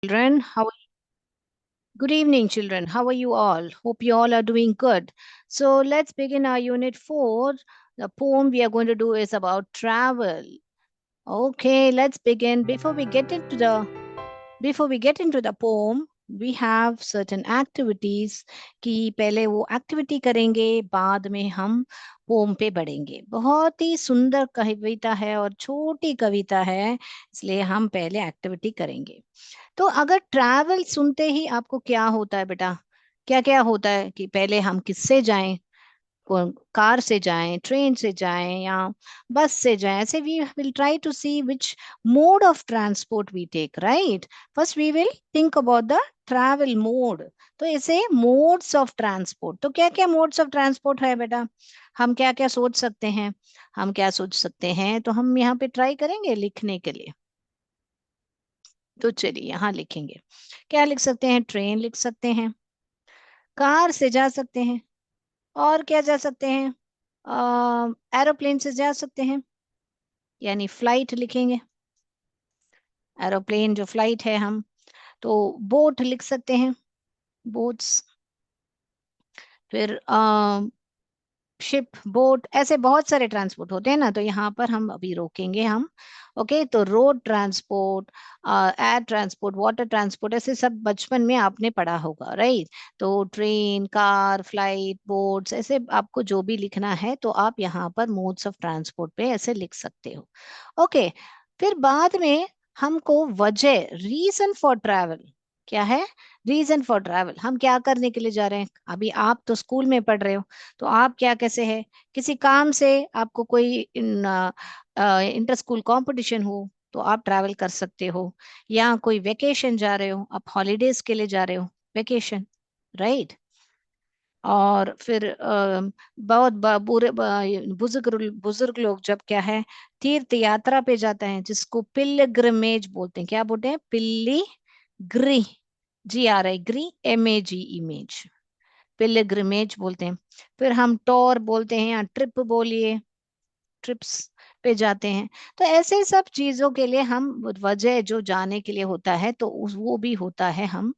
Children, good evening, children. How are you all? Hope you all are doing good. So let's begin our unit 4. The poem we are going to do is about travel. Okay, let's begin. Before we get into the poem, we have certain activities कि पहले वो activity करेंगे, बाद में हम pome पे बढ़ेंगे. बहुत ही सुंदर कविता है और छोटी कविता है, इसलिए हम पहले एक्टिविटी करेंगे. तो अगर ट्रैवल सुनते ही आपको क्या होता है बेटा? क्या क्या होता है कि पहले हम किससे जाएं? कार से जाएं, ट्रेन से जाएं या बस से जाएं? ऐसे we will try to see which mode of transport we take, right? First we will think about the travel mode. तो ऐसे मोड्स ऑफ ट्रांसपोर्ट, तो क्या क्या मोड्स ऑफ ट्रांसपोर्ट है बेटा? हम क्या क्या सोच सकते हैं? तो हम यहाँ पे ट्राई करेंगे लिखने के लिए. तो चलिए यहाँ लिखेंगे. क्या लिख सकते हैं? ट्रेन लिख सकते हैं, कार से जा सकते हैं, और क्या जा सकते हैं? एरोप्लेन से जा सकते हैं, यानी फ्लाइट लिखेंगे. एरोप्लेन जो फ्लाइट है हम. तो बोट लिख सकते हैं, बोट्स. फिर शिप, बोट, ऐसे बहुत सारे ट्रांसपोर्ट होते हैं ना, तो यहाँ पर हम अभी रोकेंगे हम. ओके, तो road transport, air transport, water transport, ऐसे सब बचपन में आपने पढ़ा होगा, राइट? तो ट्रेन, कार, फ्लाइट, बोट्स, ऐसे आपको जो भी लिखना है तो आप यहाँ पर मोड्स ऑफ ट्रांसपोर्ट पे ऐसे लिख सकते हो. ओके, फिर बाद में हमको वजह, रीजन फॉर ट्रैवल क्या है? रीजन फॉर ट्रैवल, हम क्या करने के लिए जा रहे हैं? अभी आप तो स्कूल में पढ़ रहे हो, तो आप क्या कैसे है? किसी काम से आपको कोई इंटर स्कूल कंपटीशन हो तो आप ट्रैवल कर सकते हो, या कोई वेकेशन जा रहे हो, आप हॉलीडेज के लिए जा रहे हो, वेकेशन, राइट? और फिर बहुत बुजुर्ग बुजुर्ग लोग जब क्या है, तीर्थ यात्रा पे जाते हैं, जिसको पिलग्रिमेज बोलते हैं. क्या बोलते हैं? पिल्ली ग्री, जी आ रहा है, ग्री, MAG, इमेज, पिलग्रिमेज बोलते हैं. फिर हम टूर बोलते हैं या ट्रिप बोलिए, ट्रिप्स पे जाते हैं. तो ऐसे सब चीजों के लिए हम वजह जो जाने के लिए होता है, तो वो भी होता है हम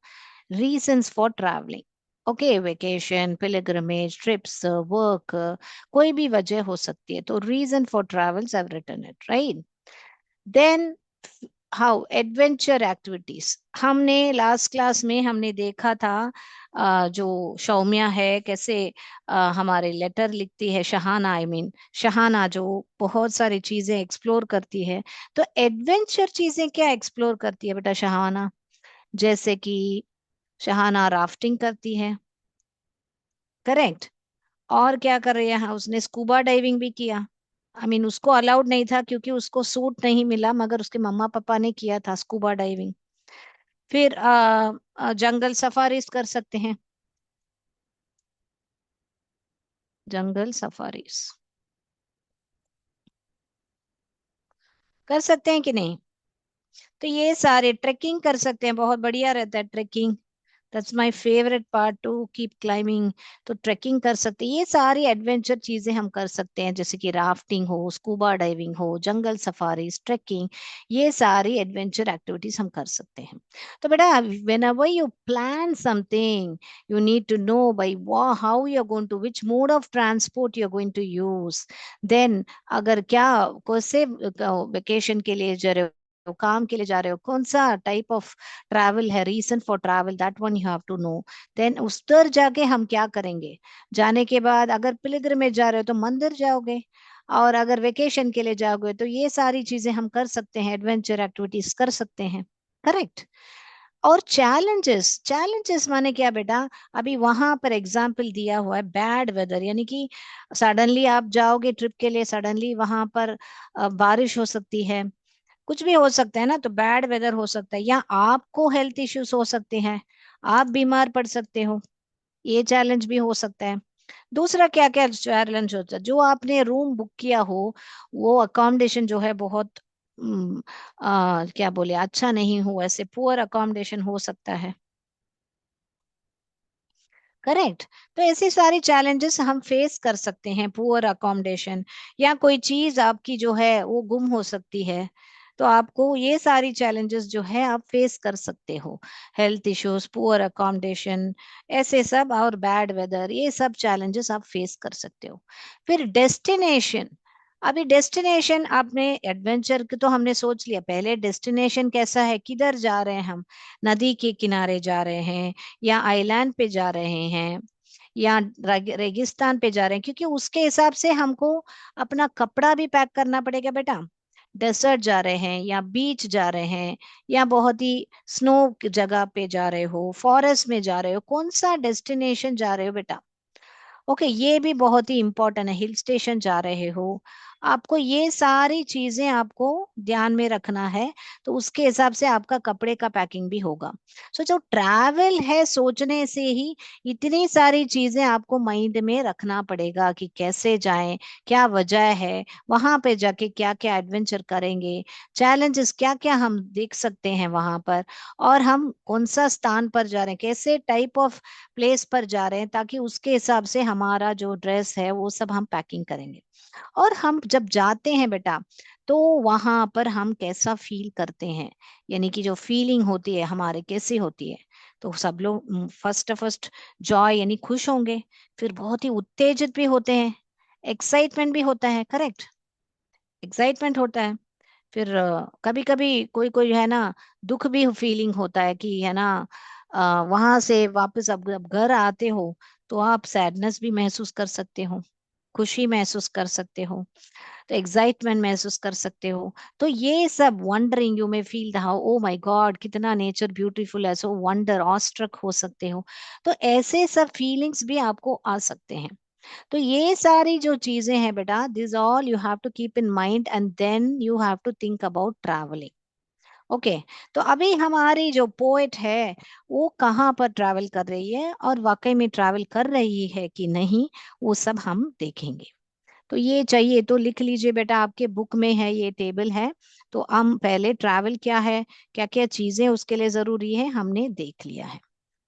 reasons for travelling. Okay, vacation, pilgrimage, trips, work, कोई भी वजह हो सकती है. तो reason for travels I have written it, right? Then how adventure activities, हमने लास्ट क्लास में हमने देखा था जो सौम्या है कैसे हमारे लेटर लिखती है, शहाना, आई मीन शहाना, जो बहुत सारी चीजें एक्सप्लोर करती है. तो एडवेंचर चीजें क्या एक्सप्लोर करती है बेटा शहाना? जैसे कि शहाना राफ्टिंग करती है, करेक्ट. और क्या कर रही है? हाँ, उसने स्कूबा डाइविंग भी किया. आई मीन उसको अलाउड नहीं था क्योंकि उसको सूट नहीं मिला, मगर उसके मम्मा पापा ने किया था स्कूबा डाइविंग. फिर जंगल सफारीज कर सकते हैं, जंगल सफारीज कर सकते हैं कि नहीं? तो ये सारे, ट्रेकिंग कर सकते हैं, बहुत बढ़िया रहता है trekking. That's my favourite part two keep climbing. तो ट्रेकिंग कर सकते हैं, ये सारी एडवेंचर चीजें हम कर सकते हैं, जैसे कि राफ्टिंग हो, स्कूबा डाइविंग हो, जंगल सफारीज, ट्रेकिंग, ये सारी एडवेंचर एक्टिविटीज हम कर सकते हैं. तो बेटा, whenever you plan something, you need to know by how you're going to, which mode of transport you're going to use. Then अगर क्या, कैसे वेकेशन के लिए जा रहे हो, काम के लिए जा रहे हो, कौन सा टाइप ऑफ ट्रैवल है, reason for travel, that one you have to know. देन उस पर जाके हम क्या करेंगे? जाने के बाद अगर पिलग्रिमेज जा रहे हो तो मंदिर जाओगे, और अगर वेकेशन के लिए जाओगे तो ये सारी चीजें हम कर सकते हैं, एडवेंचर एक्टिविटीज कर सकते हैं, करेक्ट. और चैलेंजेस, चैलेंजेस माने क्या बेटा? अभी वहां पर एग्जाम्पल दिया हुआ है बैड वेदर, यानी कि सडनली आप जाओगे ट्रिप के लिए, सडनली वहां पर बारिश हो सकती है, कुछ भी हो सकता है ना, तो बैड वेदर हो सकता है, या आपको हेल्थ इश्यूज हो सकते हैं, आप बीमार पड़ सकते हो, ये चैलेंज भी हो सकता है. दूसरा क्या क्या चैलेंज होता है? जो आपने रूम बुक किया हो, वो अकोमोडेशन जो है बहुत क्या बोले, अच्छा नहीं हो, ऐसे पुअर अकोमोडेशन हो सकता है, करेक्ट. तो ऐसी सारी चैलेंजेस हम फेस कर सकते हैं, पुअर अकोमोडेशन, या कोई चीज आपकी जो है वो गुम हो सकती है, तो आपको ये सारी चैलेंजेस जो है आप फेस कर सकते हो। हेल्थ इश्यूज, पुअर अकोमोडेशन, ऐसे सब, और बैड वेदर, ये सब चैलेंजेस आप फेस कर सकते हो। फिर डेस्टिनेशन। अभी डेस्टिनेशन आपने एडवेंचर की तो हमने सोच लिया, पहले डेस्टिनेशन कैसा है, किधर जा रहे हैं हम, नदी के किनारे जा रहे हैं या आइलैंड पे जा रहे हैं या रेगिस्तान पे जा रहे हैं, क्योंकि उसके हिसाब से हमको अपना कपड़ा भी पैक करना पड़ेगा बेटा। डेजर्ट जा रहे हैं या बीच जा रहे हैं या बहुत ही स्नो जगह पे जा रहे हो, फॉरेस्ट में जा रहे हो, कौन सा डेस्टिनेशन जा रहे हो बेटा। ओके, ये भी बहुत ही इंपॉर्टेंट है। हिल स्टेशन जा रहे हो, आपको ये सारी चीजें आपको ध्यान में रखना है, तो उसके हिसाब से आपका कपड़े का पैकिंग भी होगा। सो जो ट्रैवल है, सोचने से ही इतनी सारी चीजें आपको माइंड में रखना पड़ेगा कि कैसे जाएं, क्या वजह है, वहां पे जाके क्या क्या एडवेंचर करेंगे, चैलेंजेस क्या क्या हम देख सकते हैं वहां पर, और हम कौन सा स्थान पर जा रहे हैं, कैसे टाइप ऑफ प्लेस पर जा रहे हैं, ताकि उसके हिसाब से हमारा जो ड्रेस है वो सब हम पैकिंग करेंगे। और हम जब जाते हैं बेटा, तो वहां पर हम कैसा फील करते हैं, यानी कि जो फीलिंग होती है हमारे कैसी होती है। तो सब लोग फर्स्ट जॉय यानी खुश होंगे, फिर बहुत ही उत्तेजित भी होते हैं, एक्साइटमेंट भी होता है, करेक्ट, एक्साइटमेंट होता है। फिर कभी कभी कोई कोई है ना, दुख भी फीलिंग होता है कि है ना, वहां से वापस अब घर आते हो तो आप सैडनेस भी महसूस कर सकते हो, खुशी महसूस कर सकते हो, तो एक्साइटमेंट महसूस कर सकते हो। तो ये सब wondering, you may feel the how, oh my God कितना नेचर ब्यूटीफुल है, सो वंडर ऑस्ट्रक हो सकते हो। तो ऐसे सब फीलिंग्स भी आपको आ सकते हैं। तो ये सारी जो चीजें हैं बेटा, this all you have to keep in mind and then you have to think about travelling. Okay, तो अभी हमारी जो पोएट है वो कहाँ पर ट्रैवल कर रही है और वाकई में ट्रैवल कर रही है कि नहीं, वो सब हम देखेंगे। तो ये चाहिए तो लिख लीजिए बेटा, आपके बुक में है, ये टेबल है। तो हम पहले ट्रैवल क्या है, क्या क्या चीजें उसके लिए जरूरी है, हमने देख लिया है।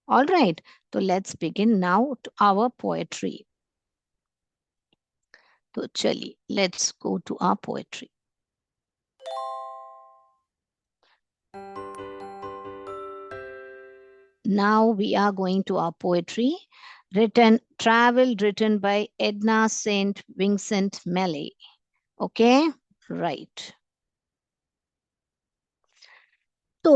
ऑल राइट, तो let's begin now our poetry. तो चलिए, let's go to our poetry. Now we are going to our poetry, written travel written by Edna St. Vincent Millay. Okay, right. तो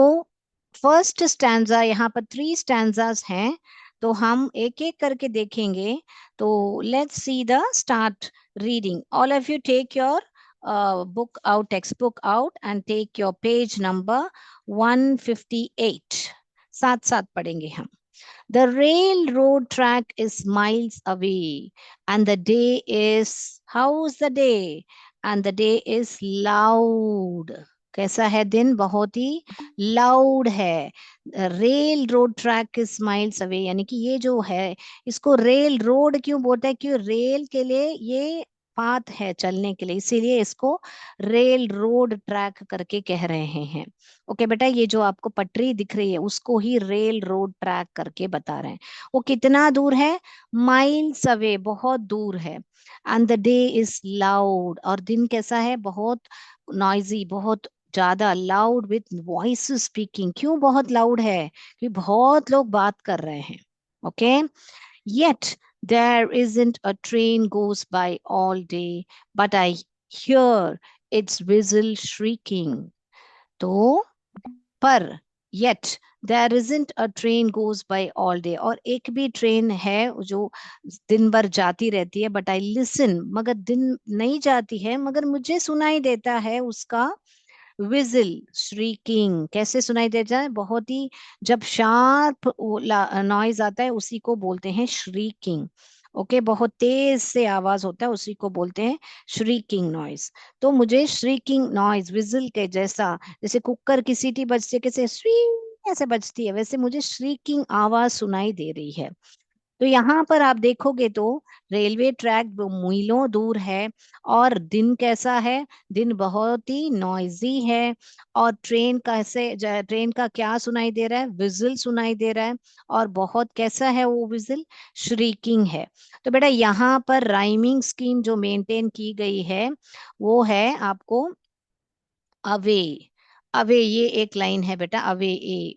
फर्स्ट स्टैंजा, यहाँ पर 3 stanzas हैं, तो हम एक एक करके देखेंगे। तो let's see the start reading. All of you take your book out, text book out, and take your page number 158। साथ साथ पढ़ेंगे हम। The railroad track is miles away, and the day is, how's the day? And the day is loud. कैसा है दिन, बहुत ही loud है। Rail road track is miles away, यानी कि ये जो है, इसको रेल रोड क्यों बोलते हैं, क्यों रेल के लिए ये पाथ है चलने के लिए, इसीलिए इसको रेल रोड ट्रैक करके कह रहे हैं। ओके बेटा, ये जो आपको पटरी दिख रही है उसको ही रेल रोड ट्रैक करके बता रहे हैं। वो कितना दूर है, माइल्स अवे, बहुत दूर है। And the day is loud, और दिन कैसा है, बहुत नॉइजी, बहुत ज्यादा लाउड विथ वॉइस स्पीकिंग। क्यों बहुत लाउड है, क्योंकि बहुत लोग बात कर रहे हैं। Okay, yet there isn't a train goes by all day, but I hear its whistle shrieking. तो पर yet there isn't a train goes by all day, और एक भी ट्रेन है जो दिन भर जाती रहती है, बट आई लिसन, मगर दिन नहीं जाती है, मगर मुझे सुनाई देता है उसका विजिल, श्रीकिंग। कैसे सुनाई देता है, बहुत ही जब शार्प नॉइज आता है उसी को बोलते हैं श्रीकिंग। ओके, बहुत तेज से आवाज होता है उसी को बोलते हैं श्रीकिंग नॉइज। तो मुझे श्रीकिंग नॉइज विजिल के जैसा, जैसे कुकर की सीटी बजती है कैसे श्री ऐसे बजती है, वैसे मुझे श्रीकिंग आवाज सुनाई दे रही है। तो यहाँ पर आप देखोगे तो रेलवे ट्रैक मीलों दूर है, और दिन कैसा है, दिन बहुत ही नॉइजी है। और ट्रेन का क्या सुनाई दे रहा है, विजिल सुनाई दे रहा है, और बहुत कैसा है वो विजिल, श्रीकिंग है। तो बेटा यहाँ पर राइमिंग स्कीम जो मेंटेन की गई है वो है आपको अवे, अवे ये एक लाइन है बेटा, अवे ए,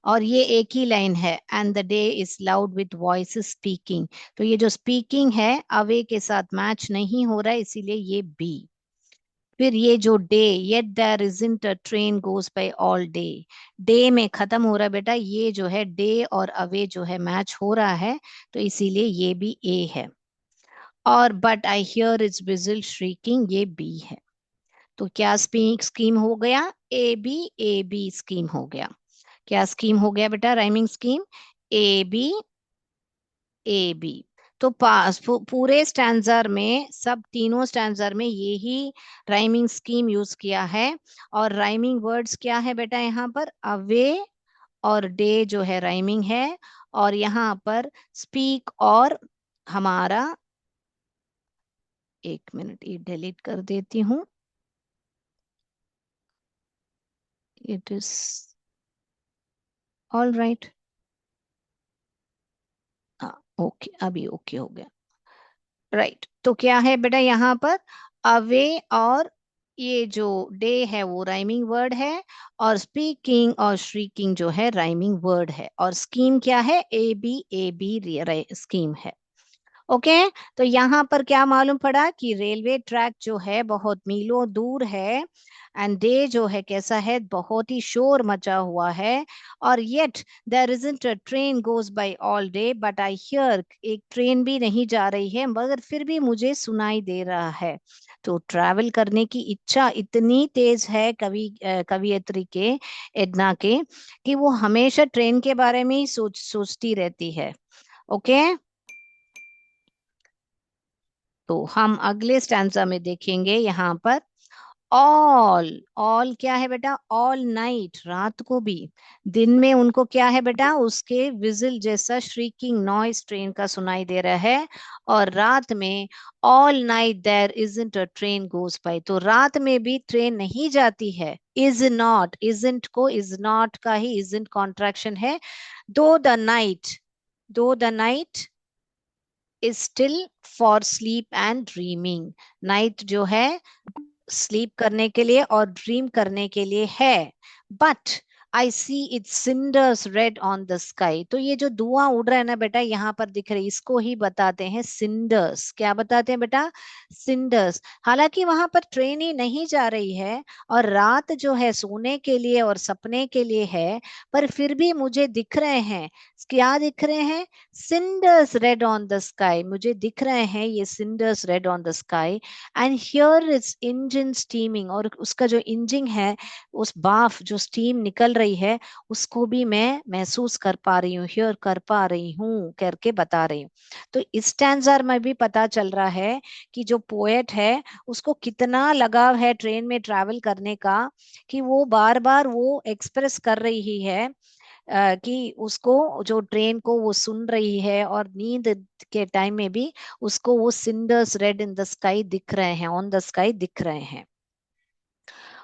और ये एक ही लाइन है, and the day is loud with voice speaking. तो ये जो स्पीकिंग है अवे के साथ मैच नहीं हो रहा है, इसीलिए ये बी। फिर ये जो day, yet there isn't a train goes by all day, day में खत्म हो रहा है बेटा, ये जो है डे और अवे जो है मैच हो रहा है, तो इसीलिए ये भी ए है। और but I here it's vigil shrieking, ये बी है। तो क्या स्पीक स्कीम हो गया, ए बी स्कीम हो गया। क्या स्कीम हो गया बेटा, rhyming scheme, A B, A B. तो पास पूरे स्टैंजर में, सब तीनों स्टैंजर में यही राइमिंग स्कीम यूज किया है। और राइमिंग वर्ड्स क्या है बेटा, यहाँ पर अवे और डे जो है राइमिंग है, और यहाँ पर स्पीक और हमारा, एक मिनट ये डिलीट कर देती हूँ, इट इज ऑल राइट। हाँ ओके, अभी ओके हो गया। राइट, तो क्या है बेटा यहाँ पर, अवे और ये जो डे है वो राइमिंग वर्ड है, और स्पीकिंग और श्रीकिंग जो है राइमिंग वर्ड है, और स्कीम क्या है, ए बी स्कीम है। ओके। तो यहाँ पर क्या मालूम पड़ा कि रेलवे ट्रैक जो है बहुत मीलों दूर है, एंड डे जो है कैसा है, बहुत ही शोर मचा हुआ है। और yet there isn't a train goes by all day, but I hear, एक ट्रेन भी नहीं जा रही है मगर फिर भी मुझे सुनाई दे रहा है। तो ट्रैवल करने की इच्छा इतनी तेज है कवियत्री के, एडना के, कि वो हमेशा ट्रेन के बारे में ही सोचती रहती है। ओके। तो हम अगले स्टैंजा में देखेंगे यहाँ पर, ऑल, ऑल क्या है बेटा, ऑल नाइट, रात को भी। दिन में उनको क्या है बेटा, उसके विजिल जैसा श्रीकिंग नॉइस ट्रेन का सुनाई दे रहा है। और रात में, all night there isn't a train goes by, तो रात में भी ट्रेन नहीं जाती है। इज नॉट, इजंट को इज नॉट का ही इजंट कॉन्ट्रैक्शन है। Though the night, though the night is still for sleep and dreaming, night जो है स्लीप करने के लिए और ड्रीम करने के लिए है। But I see it cinders red on the sky, तो ये जो धुआं उड़ रहा है ना बेटा यहाँ पर दिख रही, इसको ही बताते हैं सिंडर्स। क्या बताते हैं बेटा, सिंडर्स। हालांकि वहां पर ट्रेन ही नहीं जा रही है, और रात जो है सोने के लिए और सपने के लिए है, पर फिर भी मुझे दिख रहे हैं। क्या दिख रहे हैं, cinders red on the sky, मुझे दिख रहे हैं ये cinders red on the sky. And here is engine steaming, और उसका जो इंजन है, उस बाफ जो स्टीम निकल रही है, उसको भी मैं महसूस कर पा रही हूँ, हियर कर पा रही हूँ करके बता रही हूँ। तो इस स्टैंजार में भी पता चल रहा है कि जो पोएट है उसको कितना लगाव है ट्रेन में ट्रैवल करने का, कि वो बार बार वो एक्सप्रेस कर रही है कि उसको, जो ट्रेन को वो सुन रही है, और नींद के टाइम में भी उसको वो cinders red in the sky दिख रहे हैं, ऑन द स्काई दिख रहे हैं।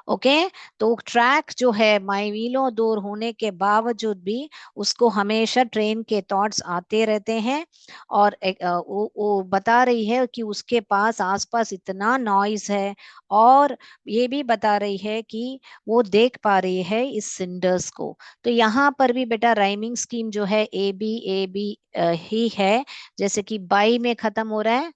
ओके। तो ट्रैक जो है माइलों दूर होने के बावजूद भी उसको हमेशा ट्रेन के थॉट्स आते रहते हैं, और वो बता रही है कि उसके पास आसपास इतना नॉइज है, और ये भी बता रही है कि वो देख पा रही है इस सिंडर्स को। तो यहाँ पर भी बेटा राइमिंग स्कीम जो है ए बी ही है, जैसे कि बाई में खत्म हो रहा है,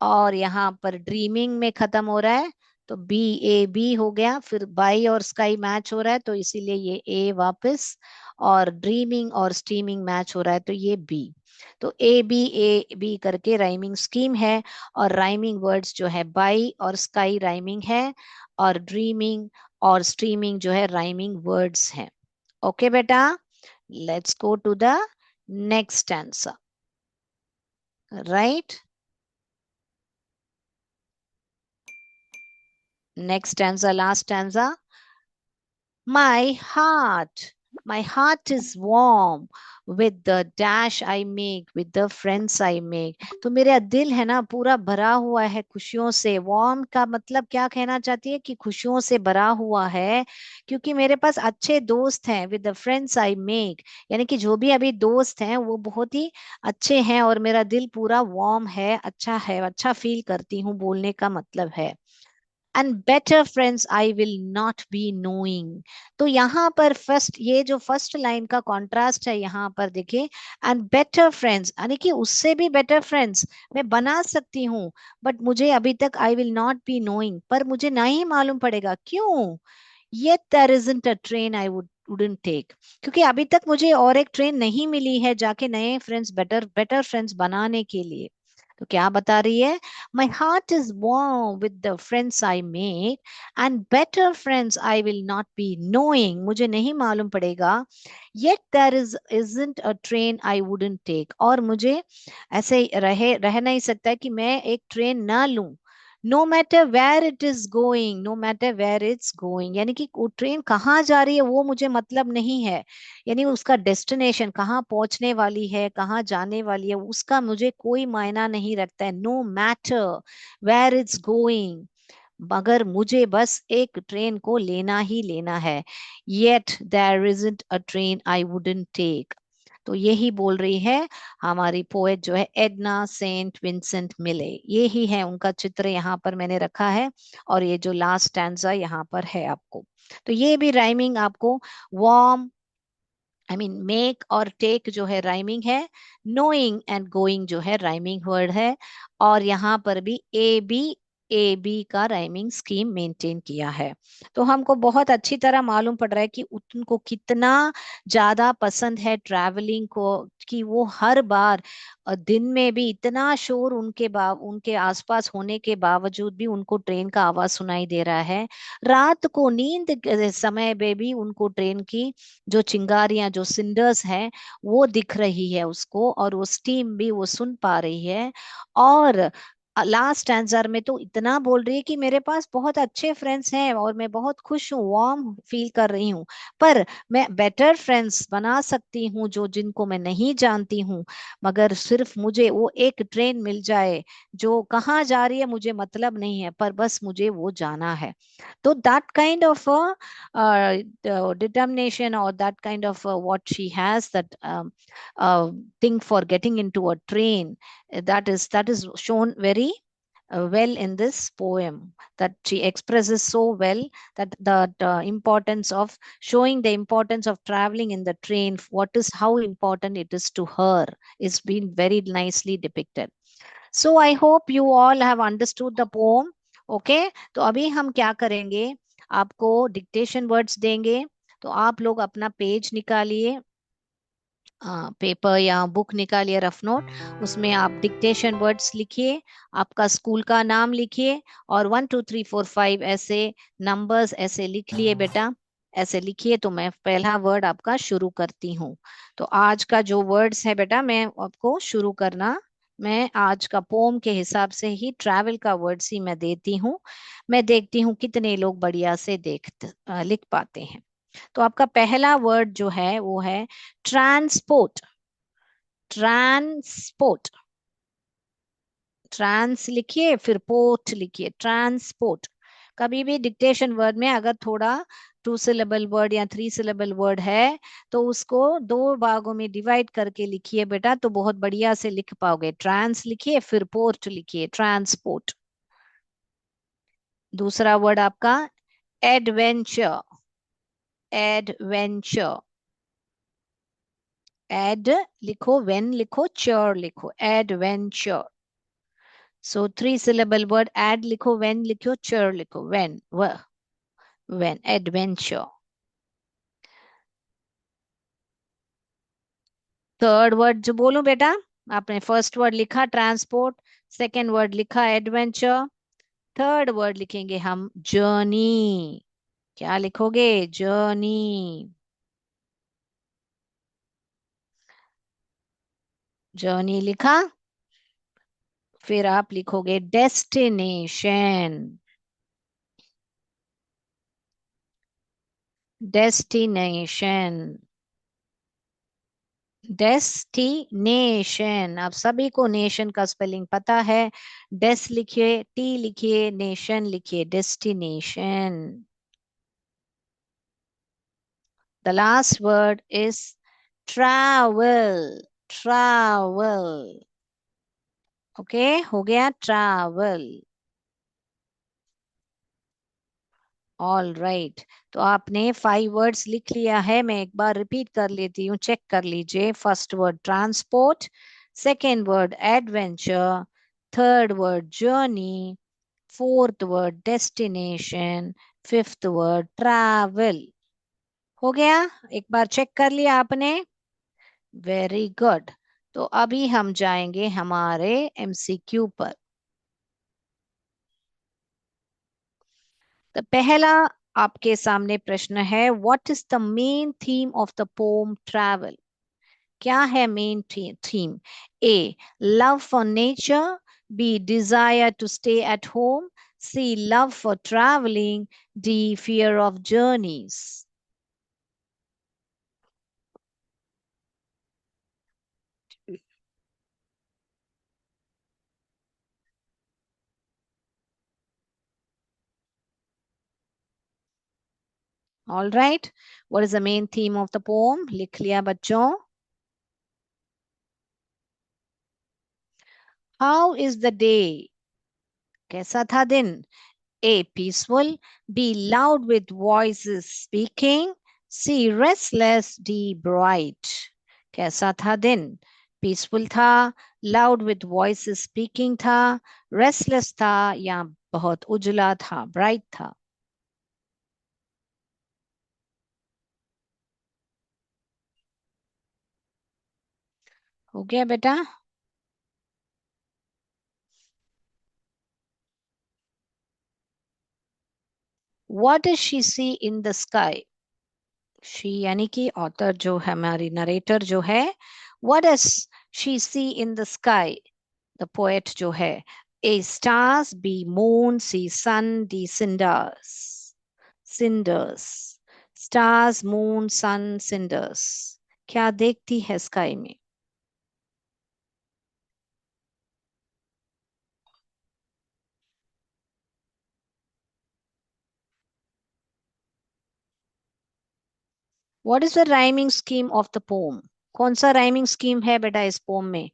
और यहाँ पर ड्रीमिंग में खत्म हो रहा है, तो बी, ए बी हो गया। फिर बाई और स्काई मैच हो रहा है, तो इसीलिए ये ए वापस, और ड्रीमिंग और स्टीमिंग मैच हो रहा है, तो ये बी। तो ए बी करके राइमिंग स्कीम है, और राइमिंग वर्ड्स जो है बाई और स्काई राइमिंग है, और ड्रीमिंग और स्ट्रीमिंग जो है राइमिंग वर्ड्स हैं। ओके बेटा, let's go to the next answer. Right, next stanza, last stanza. My heart, my heart is warm with the dash I make, with the friends I make. तो मेरा दिल है ना पूरा भरा हुआ है खुशियों से। warm का मतलब क्या कहना चाहती है, कि खुशियों से भरा हुआ है, क्योंकि मेरे पास अच्छे दोस्त हैं, with the friends I make, यानी कि जो भी अभी दोस्त हैं वो बहुत ही अच्छे हैं, और मेरा दिल पूरा वार्म है, अच्छा फील करती हूँ, बोलने का मतलब है। And better friends I will not be knowing. तो यहाँ पर फर्स्ट, ये जो फर्स्ट लाइन का कॉन्ट्रास्ट है यहाँ पर देखिए, एंड बेटर फ्रेंड्स यानी कि उससे भी बेटर फ्रेंड्स मैं बना सकती हूँ, बट मुझे अभी तक आई विल नॉट बी नोइंग, पर मुझे नहीं मालूम पड़ेगा क्यों। Yet there isn't a train I wouldn't take, क्योंकि अभी तक मुझे और एक ट्रेन नहीं मिली है जाके नए फ्रेंड्स, बेटर बेटर फ्रेंड्स बनाने के लिए। तो क्या बता रही है, my heart is warm with the friends I make, and better friends I will not be knowing, मुझे नहीं मालूम पड़ेगा। Yet there is isn't a train I wouldn't take, और मुझे ऐसे रह नहीं सकता है कि मैं एक ट्रेन ना लूं। No matter where it is going, no matter where it's going, यानी कि वो ट्रेन कहाँ जा रही है वो मुझे मतलब नहीं है, यानी उसका डेस्टिनेशन कहाँ पहुंचने वाली है, कहाँ जाने वाली है, उसका मुझे कोई मायना नहीं रखता है। No matter where it's going, मगर मुझे बस एक ट्रेन को लेना ही लेना है। Yet there isn't a train I wouldn't take. तो यही बोल रही है हमारी पोएट जो है एडना सेंट विंसेंट मिले, ये ही है उनका चित्र यहाँ पर मैंने रखा है। और ये जो लास्ट स्टैंजा यहाँ पर है आपको, तो ये भी राइमिंग आपको, वार्म आई मीन मेक और टेक जो है राइमिंग है, नोइंग एंड गोइंग जो है राइमिंग वर्ड है, और यहाँ पर भी ए बी का राइमिंग स्कीम मेंटेन किया है। तो हमको बहुत अच्छी तरह मालूम पड़ रहा है कि उनको कितना ज्यादा पसंद है ट्रैवलिंग को, कि वो हर बार दिन में भी इतना शोर उनके आसपास होने के बावजूद भी उनको ट्रेन का आवाज सुनाई दे रहा है, रात को नींद के समय में भी उनको ट्रेन की जो चिंगारियां, जो सिंडर्स हैं, वो दिख रही है उसको, और वो स्टीम भी वो सुन पा रही है। और लास्ट आंसर में तो इतना बोल रही है कि मेरे पास बहुत अच्छे फ्रेंड्स हैं और मैं बहुत खुश हूँ, वार्म फील कर रही हूँ, पर मैं बेटर फ्रेंड्स बना सकती हूँ जो जिनको मैं नहीं जानती हूँ, मगर सिर्फ मुझे वो एक ट्रेन मिल जाए जो कहाँ जा रही है मुझे मतलब नहीं है, पर बस मुझे वो जाना है। तो that kind of determination, or that kind of what she has, that thing for getting into a train, that is shown very well in this poem, that she expresses so well, that the importance of showing the importance of traveling in the train, what is how important it is to her, is been very nicely depicted. So I hope you all have understood the poem. Okay, तो अभी हम क्या करेंगे, आपको dictation words देंगे, तो आप लोग अपना पेज निकालिए, पेपर या बुक निकालिए, रफ नोट, उसमें आप डिक्टेशन वर्ड्स लिखिए, आपका स्कूल का नाम लिखिए, और 1 2 3 4 5 ऐसे नंबर्स ऐसे लिख लिए बेटा, ऐसे लिखिए। तो मैं पहला वर्ड आपका शुरू करती हूँ। तो आज का जो वर्ड्स है बेटा, मैं आपको शुरू करना, मैं आज का पोम के हिसाब से ही ट्रैवल का वर्ड्स ही मैं देती हूँ। मैं देखती हूँ कितने लोग बढ़िया से लिख पाते हैं। तो आपका पहला वर्ड जो है वो है ट्रांसपोर्ट। ट्रांसपोर्ट, ट्रांस लिखिए फिर पोर्ट लिखिए, ट्रांसपोर्ट। कभी भी डिक्टेशन वर्ड में अगर थोड़ा 2 सिलेबल वर्ड या 3 सिलेबल वर्ड है, तो उसको 2 भागों में डिवाइड करके लिखिए बेटा, तो बहुत बढ़िया से लिख पाओगे। ट्रांस लिखिए फिर पोर्ट लिखिए, ट्रांसपोर्ट। दूसरा वर्ड आपका एडवेंचर। एडवेंचर, एड लिखो, वेन लिखो, चर लिखो, एडवेंचर। सो 3 सिलेबल वर्ड, एड लिखो, वेन लिखो, चर लिखो, when, when, adventure. Third word जो बोलूं बेटा, आपने फर्स्ट वर्ड लिखा ट्रांसपोर्ट, सेकेंड वर्ड लिखा एडवेंचर, थर्ड वर्ड लिखेंगे हम जर्नी। क्या लिखोगे, जर्नी। जर्नी लिखा, फिर आप लिखोगे डेस्टिनेशन। डेस्टिनेशन, डेस्टिनेशन, आप सभी को नेशन का स्पेलिंग पता है। डेस लिखिए, टी लिखिए, नेशन लिखिए, destination. The last word is travel. Travel, okay, हो गया ट्रैवल। All right. तो आपने 5 वर्ड्स लिख लिया है, मैं एक बार रिपीट कर लेती हूँ, चेक कर लीजिए। First word transport, second word adventure, third word journey, fourth word destination, fifth word travel. हो गया? एक बार चेक कर लिया आपने? Very good. तो अभी हम जाएंगे हमारे एमसीक्यू पर। तो पहला आपके सामने प्रश्न है, what is the main theme of the poem travel? क्या है main theme? A love for nature, B desire to stay at home, C love for travelling, D fear of journeys. All right, what is the main theme of the poem? लिख लिया बच्चों? How is the day? कैसा था दिन? A. Peaceful. B. Loud with voices speaking. C. Restless. D. Bright. कैसा था दिन? Peaceful था, लाउड विथ वॉइस स्पीकिंग था, रेस्टलेस था, या बहुत उजला था, ब्राइट था? हो गया बेटा? What does she see in the sky? She यानी कि ऑथर जो है, हमारी नरेटर जो है, what does she see in the sky? The poet जो है, A stars, B moon, C sun, D cinders. Cinders. Stars, moon, sun, cinders. क्या देखती है स्काई में? What is the rhyming scheme of the poem? कौन सा rhyming scheme है बेटा इस पोम में?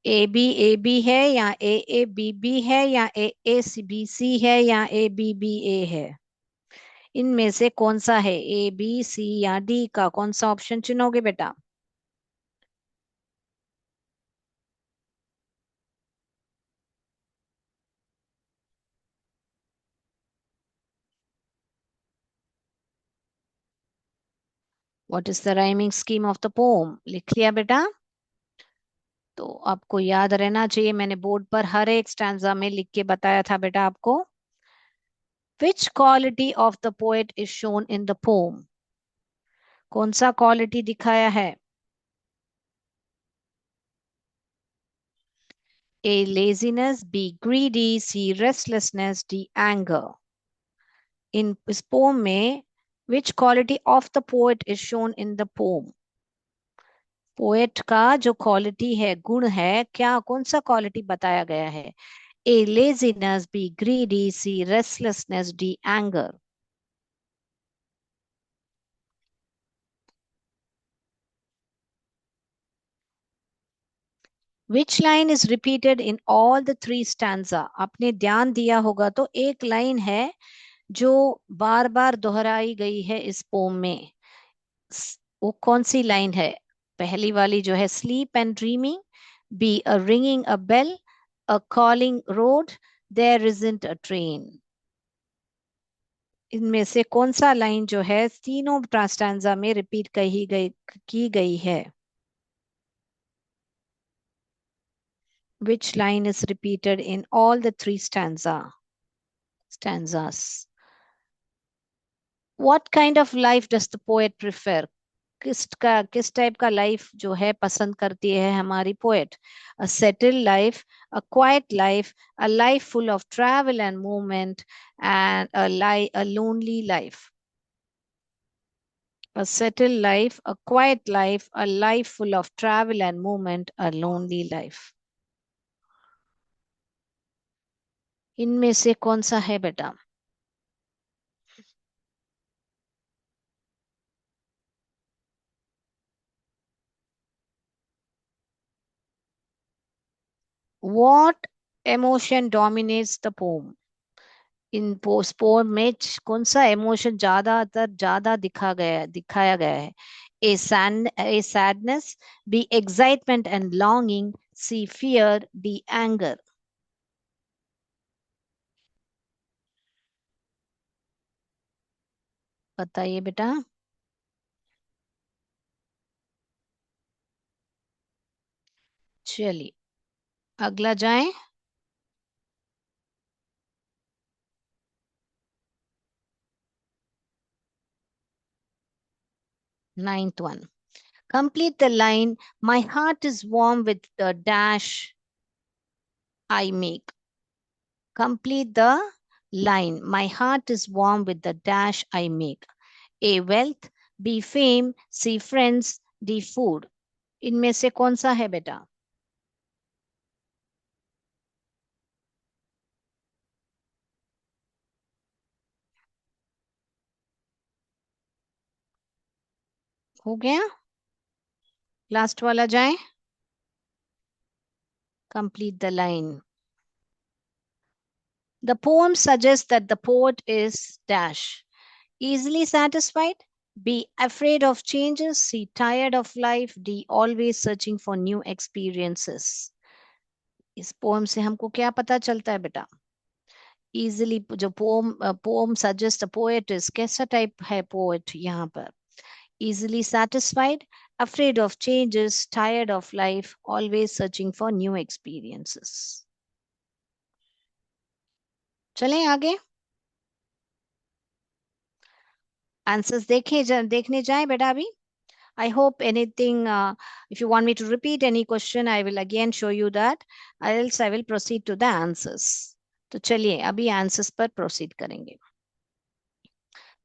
ए बी है, या ए बी बी है, या ए सी बी सी है, या ए बी बी ए है? इनमें से कौन सा है? ए बी सी या डी का कौन सा ऑप्शन चुनोगे बेटा? What is the rhyming scheme of the poem? लिख लिया बेटा? तो आपको याद रहना चाहिए, मैंने बोर्ड पर हर एक स्टैंजा में लिख के बताया था बेटा आपको। Which quality of the poet is shown in the poem? कौन सा क्वालिटी दिखाया है? A laziness, B greedy, C restlessness, D anger. In इस पोम में which quality of the poet is shown in the poem? Poet का जो quality है, गुण है, क्या कौन सा क्वालिटी बताया गया है? A laziness, B greedy, C restlessness, D anger. Which line is repeated in all the three stanza? आपने ध्यान दिया होगा तो एक लाइन है जो बार बार दोहराई गई है इस पोम में। वो कौन सी लाइन है? पहली वाली जो है, sleep and dreaming, B a ringing a bell, a calling road, there isn't a train. इनमें से कौन सा लाइन जो है तीनों स्टैंजा में रिपीट कही गई की गई है? Which line is repeated in all the three stanzas? What kind of life does the poet prefer? किस टाइप का लाइफ जो है पसंद करती है हमारी poet? A settled life, a quite life, a life full of travel and movement, and a lonely life. A settled life, a quiet life, a life full of travel and movement, a lonely life. इनमें से कौन सा है बेटा? What emotion dominates the poem? इन पोस्टपोन में कौन सा इमोशन ज्यादा दिखाया गया है? A sadness, B excitement and longing, C fear, D anger. बताइए बेटा। चलिए अगला जाए। 9th one, complete the line, my heart is warm with the dash I make. Complete the line, my heart is warm with the dash I make. A wealth, B fame, C friends, D food। इनमें से कौन सा है बेटा? हो गया? Last वाला जाए। Complete the line. The poem suggests that the poet is dash easily satisfied, B afraid of changes, C tired of life, D always searching for new experiences। इस पोएम से हमको क्या पता चलता है बेटा? इजीली जो पोएम सजेस्ट पोएट इज, कैसा टाइप है पोएट यहाँ पर? easily satisfied, afraid of changes, tired of life, always searching for new experiences। चलें आगे। आंसर्स देखने जाएं बेटा अभी। I hope anything, if you want me to repeat any question, I will again show you that, else I will proceed to the answers। तो चलिए अभी answers पर प्रोसीड करेंगे।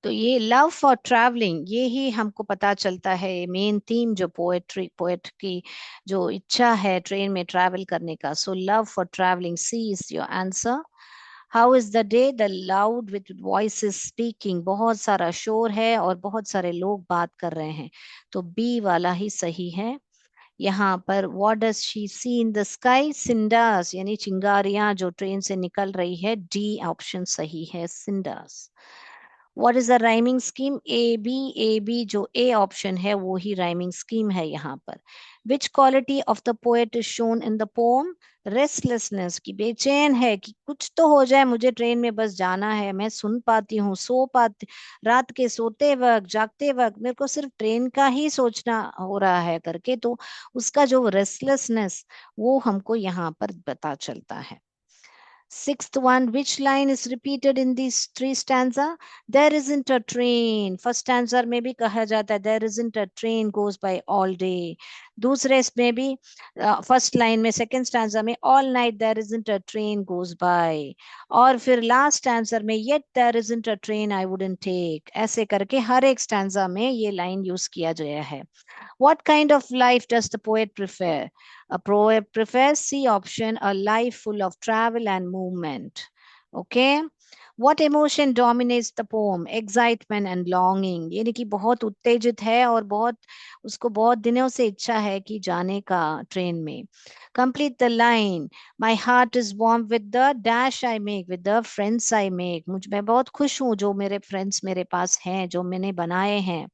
तो ये लव फॉर ट्रैवलिंग, ये ही हमको पता चलता है मेन थीम जो पोएट की जो इच्छा है ट्रेन में ट्रैवल करने का। So love for travelling, C is your answer. How is the day, the loud with voice is speaking, बहुत सारा शोर है और बहुत सारे लोग बात कर रहे हैं, तो बी वाला ही सही है। यहाँ पर what does she see in the sky, cinders यानी चिंगारियां जो ट्रेन से निकल रही है, डी ऑप्शन सही है, cinders. What is the rhyming scheme, A B जो ए ऑप्शन है वो ही राइमिंग स्कीम है यहाँ पर। विच quality of the poet is shown in the pome, restlessness की बेचैन है कि कुछ तो हो जाए, मुझे ट्रेन में बस जाना है, मैं सुन पाती हूँ, सो पाती, रात के सोते वक्त जागते वक्त मेरे को सिर्फ ट्रेन का ही सोचना हो रहा है करके, तो उसका जो रेस्टलेसनेस वो हमको यहाँ पर पता चलता है। Sixth one, which line is repeated in these three stanza? There isn't a train. First stanza में भी कहा जाता है there isn't a train goes by all day. दूसरे में भी फर्स्ट लाइन में सेकंड स्टैंजा में all night there isn't a train goes by। और फिर लास्ट आंसर में yet there isn't a train I wouldn't take। ऐसे करके हर एक स्टैंजा में ये लाइन यूज किया गया है। What kind of life does the poet prefer? A poet prefers C option, a life full of travel and movement. Okay. What emotion dominates the poem? Excitement and longing। यानी कि बहुत उत्तेजित है और बहुत उसको बहुत दिनों से इच्छा है कि जाने का ट्रेन में। Complete the line. My heart is warm with the dash I make, with the friends I make। मैं बहुत खुश हूँ जो मेरे फ्रेंड्स मेरे पास हैं, जो मैंने बनाए हैं।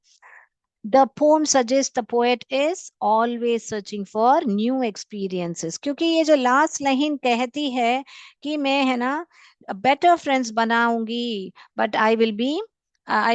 The poem suggests the poet is always searching for new experiences। क्योंकि ये जो लास्ट लाइन कहती है कि मैं है ना बेटर फ्रेंड्स बनाऊंगी, but I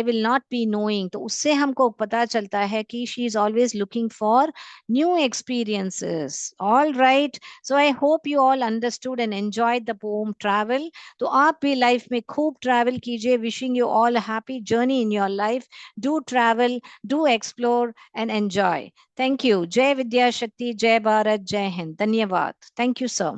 will not be knowing, तो उससे हमको पता चलता है कि she is always looking for new experiences. All right, so I hope you all understood and enjoyed the poem travel. तो आप भी लाइफ में खूब ट्रैवल कीजिए। Wishing you all happy journey in your life. Do travel, do explore and enjoy। Thank you। जय विद्या शक्ति, जय भारत, जय हिंद। धन्यवाद। Thank you, sir।